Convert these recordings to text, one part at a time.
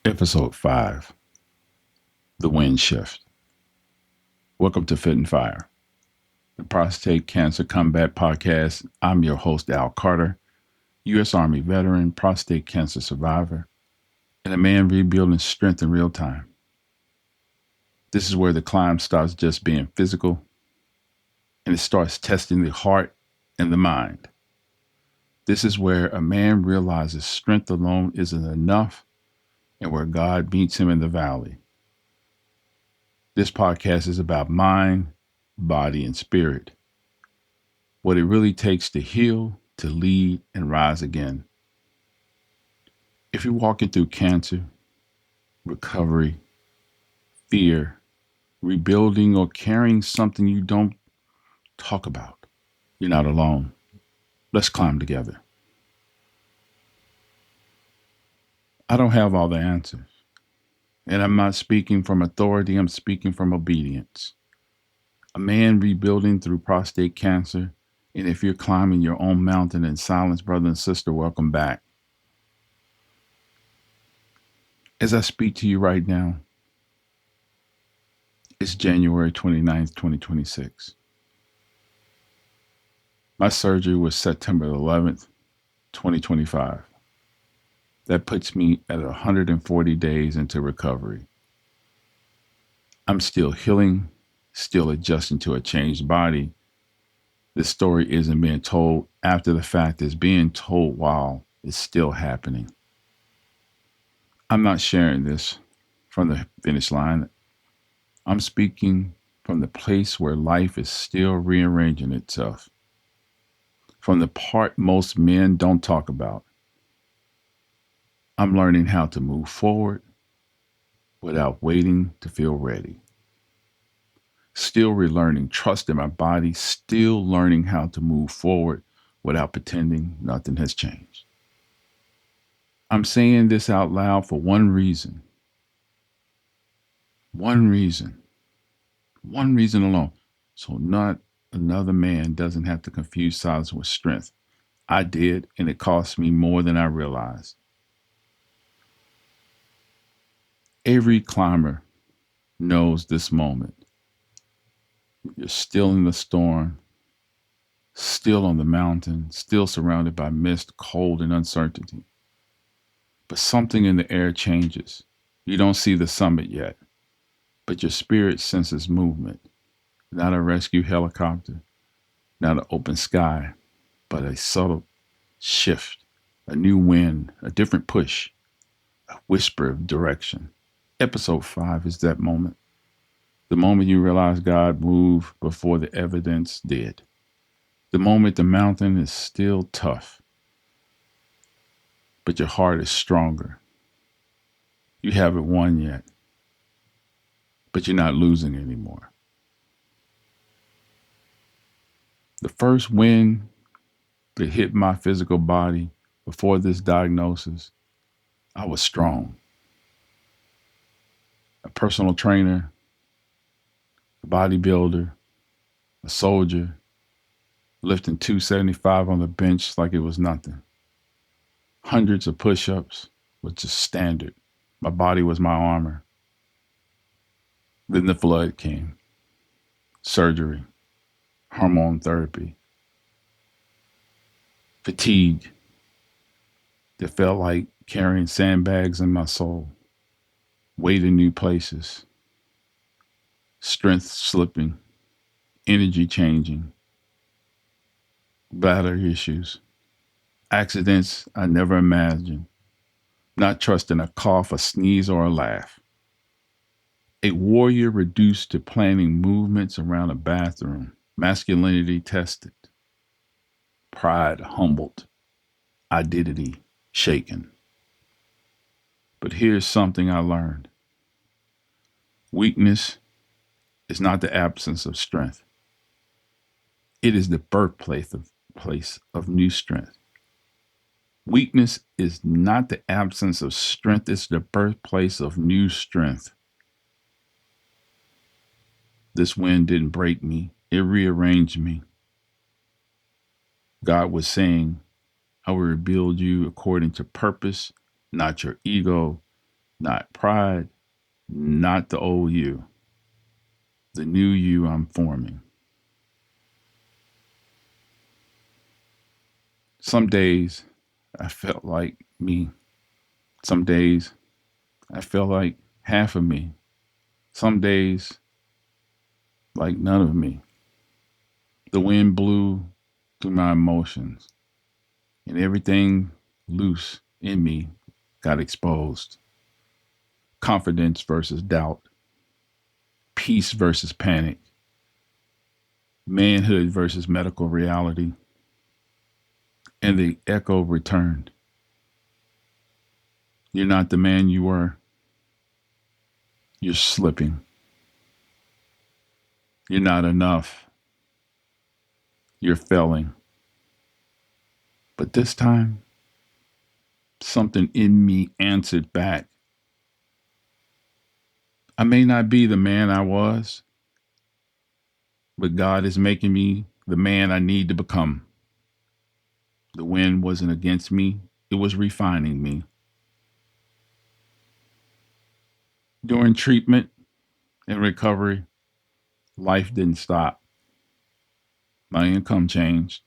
Episode 5 The Wind Shift. Welcome to Fit and Fire, the Prostate Cancer Combat Podcast. I'm your host, Al Carter, U.S. Army veteran, prostate cancer survivor, and a man rebuilding strength in real time. This is where the climb starts just being physical and it starts testing the heart and the mind. This is where a man realizes strength alone isn't enough and where God meets him in the valley. This podcast is about mind, body, and spirit. What it really takes to heal, to lead, and rise again. If you're walking through cancer, recovery, fear, rebuilding, or carrying something you don't talk about, you're not alone. Let's climb together. I don't have all the answers. And I'm not speaking from authority, I'm speaking from obedience. A man rebuilding through prostate cancer. And if you're climbing your own mountain in silence, brother and sister, welcome back. As I speak to you right now, it's January 29th, 2026. My surgery was September 11th, 2025. That puts me at 140 days into recovery. I'm still healing, still adjusting to a changed body. This story isn't being told after the fact, it's being told while it's still happening. I'm not sharing this from the finish line. I'm speaking from the place where life is still rearranging itself, from the part most men don't talk about. I'm learning how to move forward without waiting to feel ready. Still relearning trust in my body, still learning how to move forward without pretending nothing has changed. I'm saying this out loud for one reason. One reason alone. So not another man doesn't have to confuse silence with strength. I did, and it cost me more than I realized. Every climber knows this moment. You're still in the storm, still on the mountain, still surrounded by mist, cold, and uncertainty. But something in the air changes. You don't see the summit yet, but your spirit senses movement. Not a rescue helicopter, not an open sky, but a subtle shift, a new wind, a different push, a whisper of direction. Episode 5 is that moment. The moment you realize God moved before the evidence did. The moment the mountain is still tough, but your heart is stronger. You haven't won yet, but you're not losing anymore. The first wind that hit my physical body before this diagnosis, I was strong. A personal trainer, a bodybuilder, a soldier, lifting 275 on the bench like it was nothing. Hundreds of push-ups was just standard. My body was my armor. Then the flood came. Surgery, hormone therapy, fatigue that felt like carrying sandbags in my soul, weight in new places, strength slipping, energy changing, bladder issues, accidents I never imagined, not trusting a cough, a sneeze, or a laugh. A warrior reduced to planning movements around a bathroom, masculinity tested, pride humbled, identity shaken. But here's something I learned. Weakness is not the absence of strength. It is the birthplace of new strength. Weakness is not the absence of strength, it's the birthplace of new strength. This wind didn't break me, it rearranged me. God was saying, I will rebuild you according to purpose, not your ego, not pride, not the old you, the new you I'm forming. Some days I felt like me. Some days I felt like half of me. Some days like none of me. The wind blew through my emotions, and everything loose in me got exposed. Confidence versus doubt, peace versus panic, manhood versus medical reality, and the echo returned. You're not the man you were. You're slipping. You're not enough. You're failing. But this time, something in me answered back. I may not be the man I was, but God is making me the man I need to become. The wind wasn't against me, it was refining me. During treatment and recovery, life didn't stop. My income changed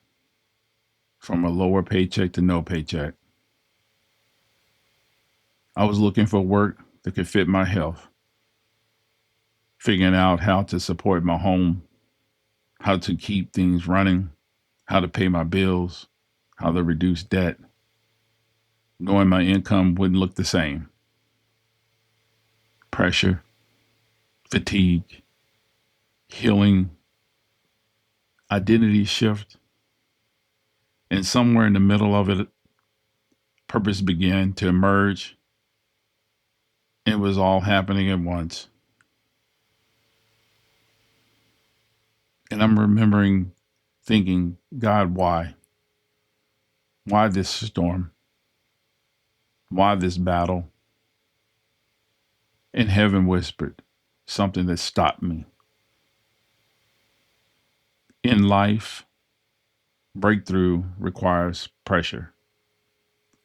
from a lower paycheck to no paycheck. I was looking for work that could fit my health, figuring out how to support my home, how to keep things running, how to pay my bills, how to reduce debt, knowing my income wouldn't look the same. Pressure, fatigue, healing, identity shift, and somewhere in the middle of it, purpose began to emerge. It was all happening at once. And I'm remembering thinking, God, why? Why this storm? Why this battle? And heaven whispered something that stopped me. In life, breakthrough requires pressure.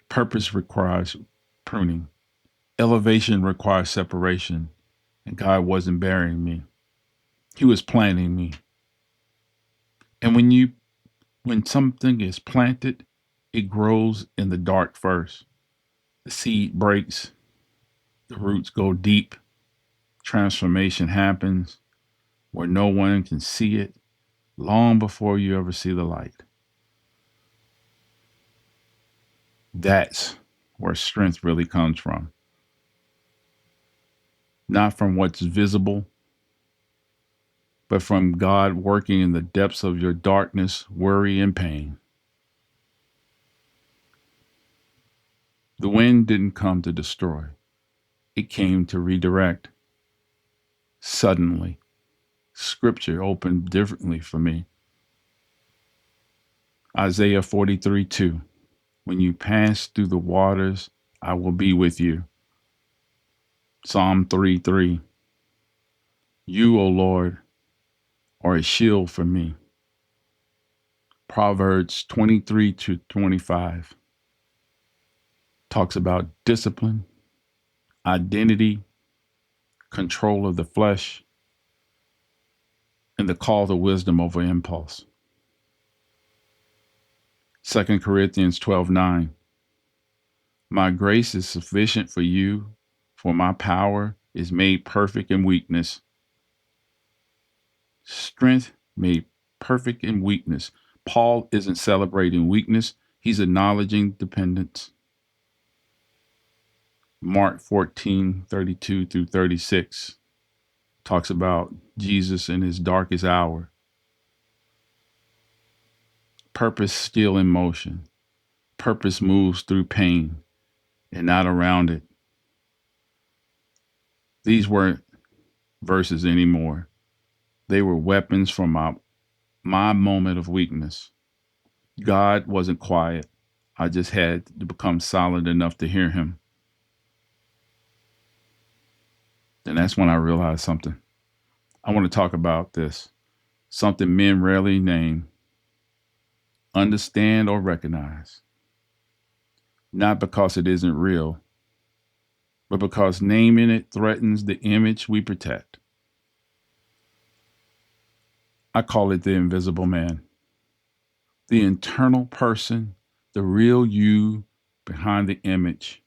Purpose requires pruning. Elevation requires separation. And God wasn't burying me. He was planting me. And when something is planted, it grows in the dark first. The seed breaks, the roots go deep, transformation happens where no one can see it long before you ever see the light. That's where strength really comes from. Not from what's visible, but from God working in the depths of your darkness, worry, and pain. The wind didn't come to destroy, it came to redirect. Suddenly, scripture opened differently for me. Isaiah 43:2. When you pass through the waters, I will be with you. Psalm 3:3. You, O Lord, are a shield for me. Proverbs 23-25 talks about discipline, identity, control of the flesh, and the call to wisdom over impulse. 2 Corinthians 12:9. My grace is sufficient for you, for my power is made perfect in weakness. Strength made perfect in weakness. Paul isn't celebrating weakness, he's acknowledging dependence. Mark 14:32-36 talks about Jesus in his darkest hour. Purpose still in motion. Purpose moves through pain and not around it. These weren't verses anymore. They were weapons from my moment of weakness. God wasn't quiet. I just had to become solid enough to hear him. And that's when I realized something. I want to talk about this. Something men rarely name, understand, or recognize. Not because it isn't real, but because naming it threatens the image we protect. I call it the invisible man, the internal person, the real you behind the image,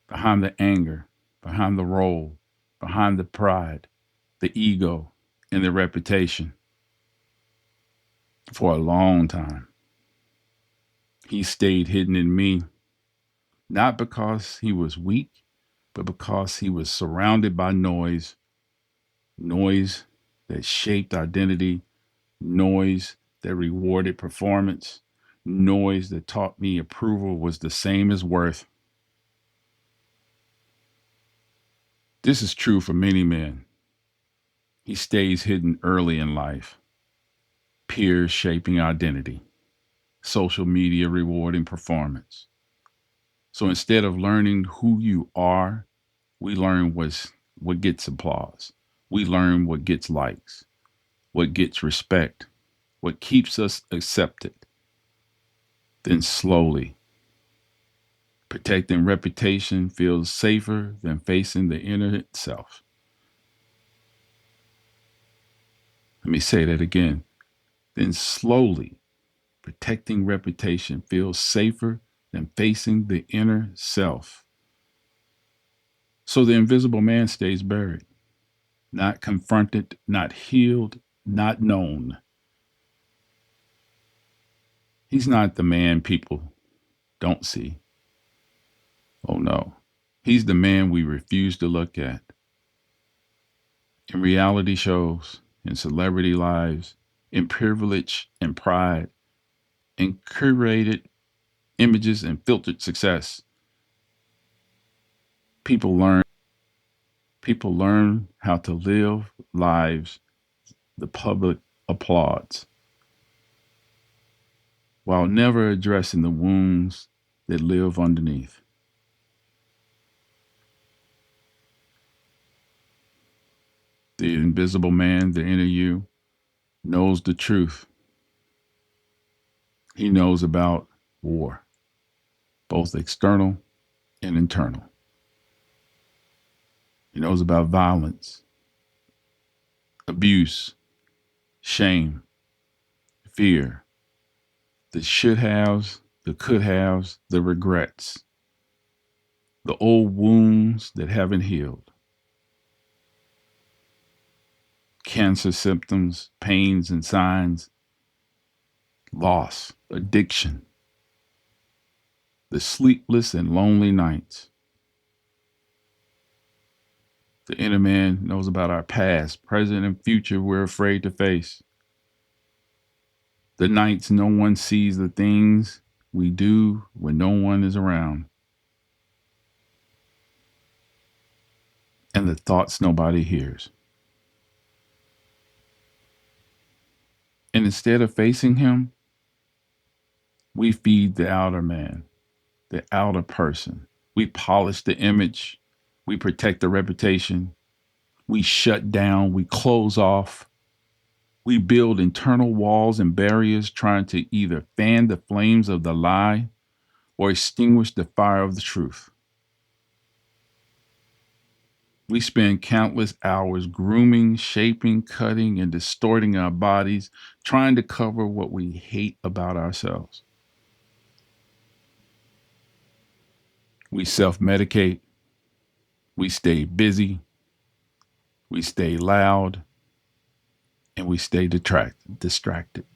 behind the anger, behind the role, behind the pride, the ego, and the reputation. For a long time, he stayed hidden in me, not because he was weak, but because he was surrounded by noise that shaped identity, noise that rewarded performance, noise that taught me approval was the same as worth. This is true for many men. He stays hidden early in life, peers shaping identity, social media rewarding performance. So instead of learning who you are, we learn what gets applause. We learn what gets likes, what gets respect, what keeps us accepted. Then slowly, protecting reputation feels safer than facing the inner self. Let me say that again. Then slowly, protecting reputation feels safer than facing the inner self. So the invisible man stays buried, not confronted, not healed, not known. He's not the man people don't see. Oh no. He's the man we refuse to look at. In reality shows, in celebrity lives, in privilege and pride, in curated images and filtered success, people learn how to live lives the public applauds while never addressing the wounds that live underneath. The invisible man, the inner you, knows the truth. He knows about war, both external and internal. He knows about violence, abuse, shame, fear, the should haves, the could haves, the regrets, the old wounds that haven't healed, cancer symptoms, pains and signs, loss, addiction, the sleepless and lonely nights. The inner man knows about our past, present, and future we're afraid to face. The nights no one sees, the things we do when no one is around, and the thoughts nobody hears. And instead of facing him, we feed the outer man, the outer person. We polish the image. We protect the reputation. We shut down. We close off. We build internal walls and barriers trying to either fan the flames of the lie or extinguish the fire of the truth. We spend countless hours grooming, shaping, cutting, and distorting our bodies, trying to cover what we hate about ourselves. We self-medicate. We stay busy. We stay loud. And we stay distracted.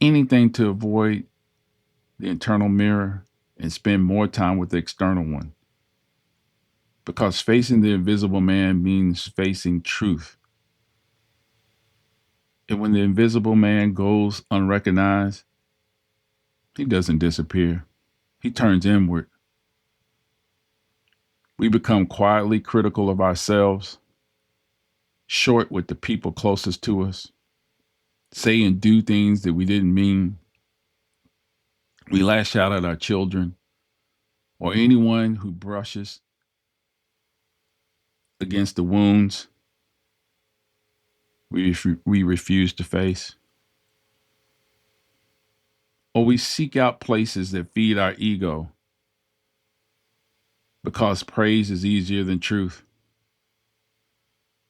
Anything to avoid the internal mirror and spend more time with the external one. Because facing the invisible man means facing truth. And when the invisible man goes unrecognized, he doesn't disappear. He turns inward. We become quietly critical of ourselves, short with the people closest to us, say and do things that we didn't mean. We lash out at our children or anyone who brushes against the wounds we refuse to face. Or we seek out places that feed our ego, because praise is easier than truth.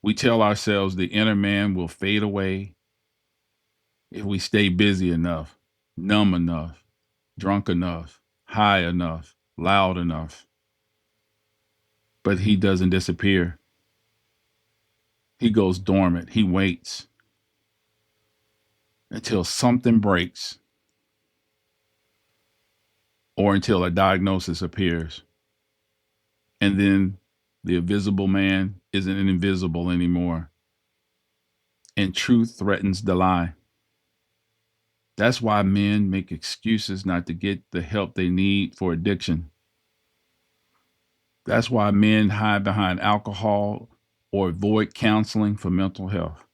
We tell ourselves the inner man will fade away if we stay busy enough, numb enough, drunk enough, high enough, loud enough. But he doesn't disappear. He goes dormant. He waits until something breaks or until a diagnosis appears. And then the invisible man isn't invisible anymore. And truth threatens the lie. That's why men make excuses not to get the help they need for addiction. That's why men hide behind alcohol or avoid counseling for mental health.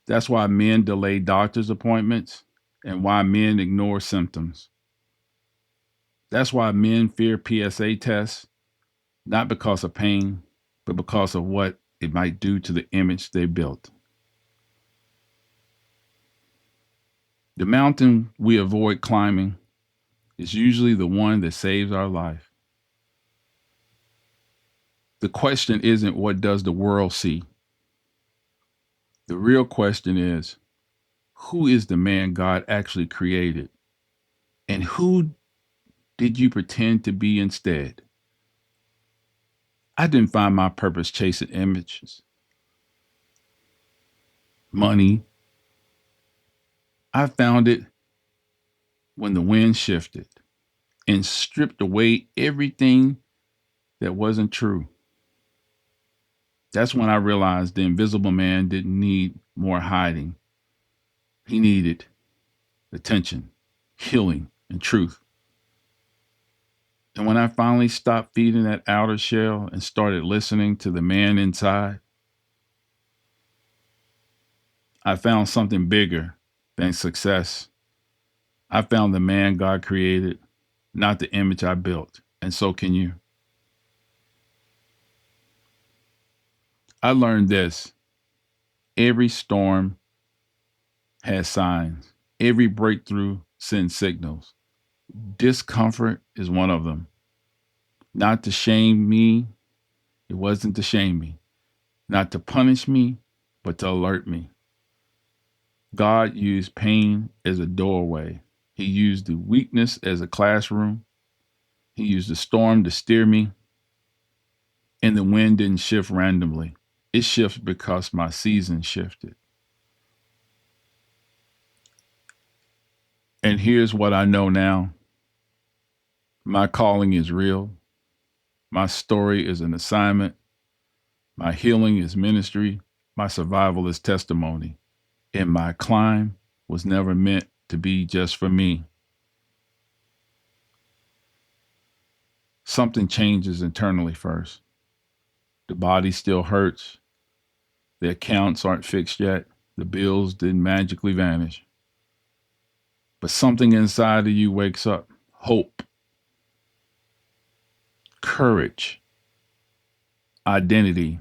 That's why men delay doctor's appointments and why men ignore symptoms. That's why men fear PSA tests, not because of pain, but because of what it might do to the image they built. The mountain we avoid climbing is usually the one that saves our life. The question isn't what does the world see? The real question is, who is the man God actually created? And who did you pretend to be instead? I didn't find my purpose chasing images, money. I found it when the wind shifted and stripped away everything that wasn't true. That's when I realized the invisible man didn't need more hiding. He needed attention, healing, and truth. And when I finally stopped feeding that outer shell and started listening to the man inside, I found something bigger than success. I found the man God created, not the image I built. And so can you. I learned this. Every storm has signs. Every breakthrough sends signals. Discomfort is one of them. Not to shame me. It wasn't to shame me. Not to punish me, but to alert me. God used pain as a doorway. He used the weakness as a classroom. He used the storm to steer me. And the wind didn't shift randomly. It shifted because my season shifted. And here's what I know now. My calling is real. My story is an assignment. My healing is ministry. My survival is testimony. And my climb was never meant to be just for me. Something changes internally first. The body still hurts. The accounts aren't fixed yet. The bills didn't magically vanish. But something inside of you wakes up. Hope, courage, identity,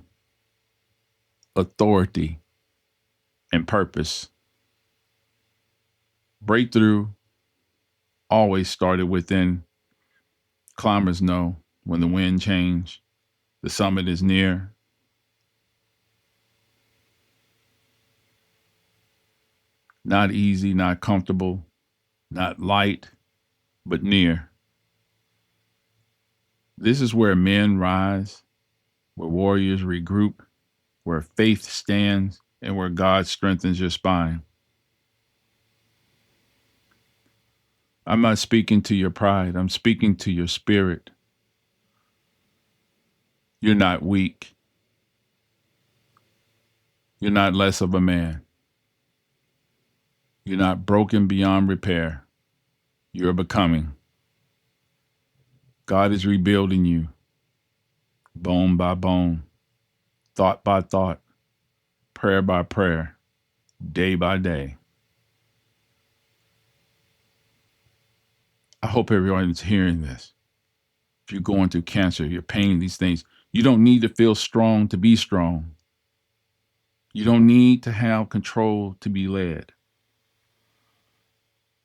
authority, and purpose. Breakthrough always started within. Climbers know when the wind changes, the summit is near. Not easy, not comfortable, not light, but near. This is where men rise, where warriors regroup, where faith stands, and where God strengthens your spine. I'm not speaking to your pride. I'm speaking to your spirit. You're not weak. You're not less of a man. You're not broken beyond repair. You're becoming. God is rebuilding you, bone by bone, thought by thought, prayer by prayer, day by day. I hope everyone is hearing this. If you're going through cancer, you're pain, these things, you don't need to feel strong to be strong. You don't need to have control to be led.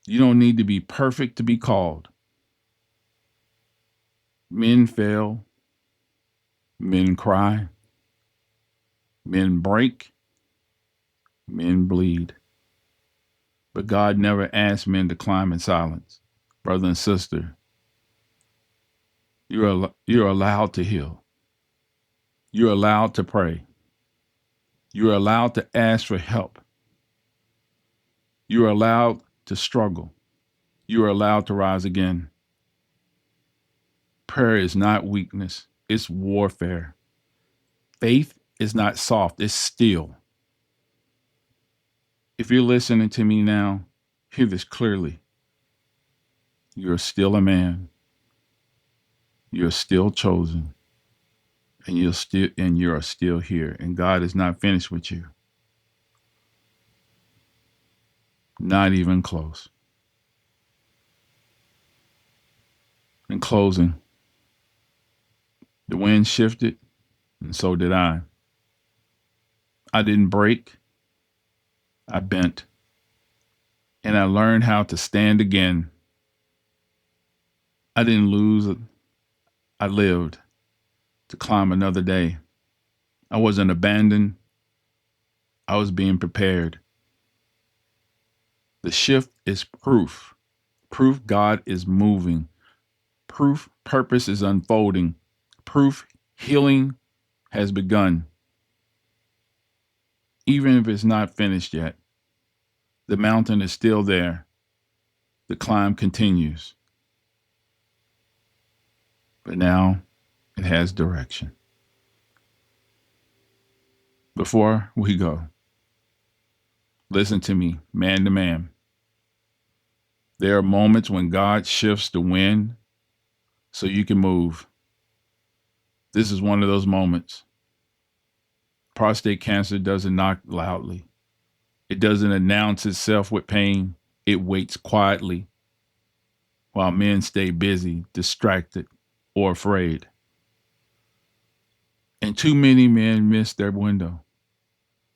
You don't need to be perfect to be called. Men fail, men cry, men break, men bleed. But God never asked men to climb in silence. Brother and sister, you're allowed to heal. You're allowed to pray. You're allowed to ask for help. You're allowed to struggle. You're allowed to rise again. Prayer is not weakness, it's warfare. Faith is not soft, it's steel. If you're listening to me now, hear this clearly. You're still a man. You're still chosen. And you are still here. And God is not finished with you. Not even close. In closing, the wind shifted, and so did I. I didn't break, I bent. And I learned how to stand again. I didn't lose, I lived to climb another day. I wasn't abandoned, I was being prepared. The shift is proof. Proof God is moving. Proof purpose is unfolding. Proof healing has begun. Even if it's not finished yet, the mountain is still there. The climb continues. But now it has direction. Before we go, listen to me, man to man. There are moments when God shifts the wind so you can move. This is one of those moments. Prostate cancer doesn't knock loudly. It doesn't announce itself with pain. It waits quietly while men stay busy, distracted, or afraid. And too many men miss their window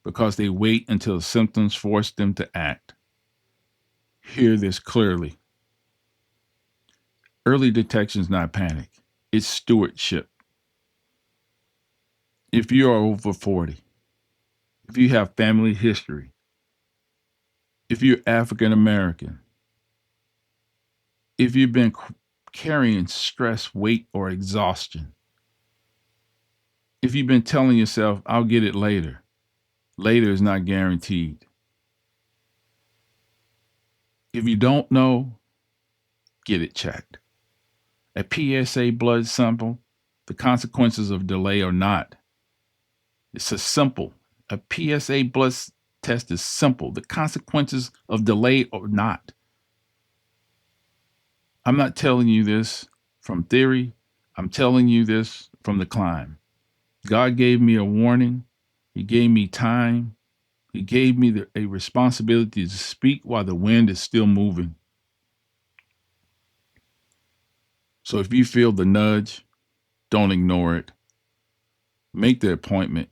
because they wait until symptoms force them to act. Hear this clearly. Early detection is not panic. It's stewardship. If you are over 40, if you have family history, if you're African American, if you've been carrying stress, weight, or exhaustion, if you've been telling yourself, I'll get it later, later is not guaranteed. If you don't know, get it checked. A PSA blood sample, the consequences of delay or not. It's a PSA blood test is simple. The consequences of delay or not. I'm not telling you this from theory. I'm telling you this from the climb. God gave me a warning. He gave me time. He gave me a responsibility to speak while the wind is still moving. So if you feel the nudge, don't ignore it. Make the appointment.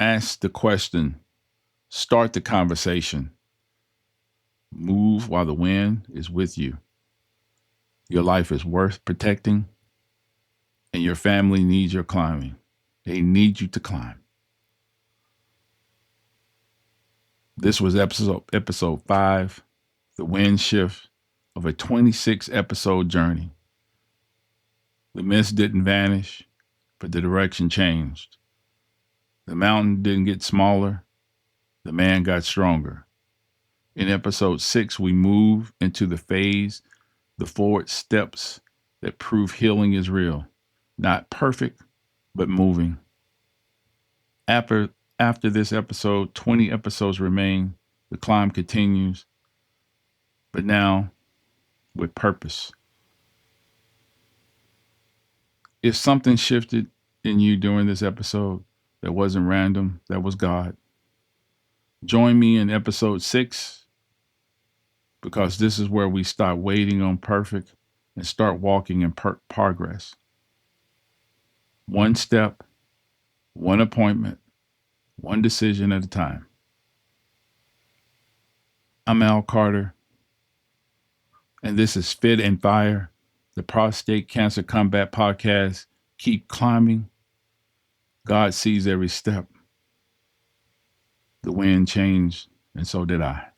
Ask the question. Start the conversation. Move while the wind is with you. Your life is worth protecting, and your family needs your climbing. They need you to climb. This was episode 5, the wind shift of a 26 episode journey. The mist didn't vanish, but the direction changed. The mountain didn't get smaller, the man got stronger. In episode 6, we move into the phase, the forward steps that prove healing is real. Not perfect, but moving. After this episode, 20 episodes remain. The climb continues, but now with purpose. If something shifted in you during this episode that wasn't random, that was God. Join me in episode 6, because this is where we stop waiting on perfect and start walking in progress. One step, one appointment, one decision at a time. I'm Al Carter, and this is Fit and Fire, The Prostate Cancer Combat Podcast. Keep climbing. God sees every step. The wind changed, and so did I.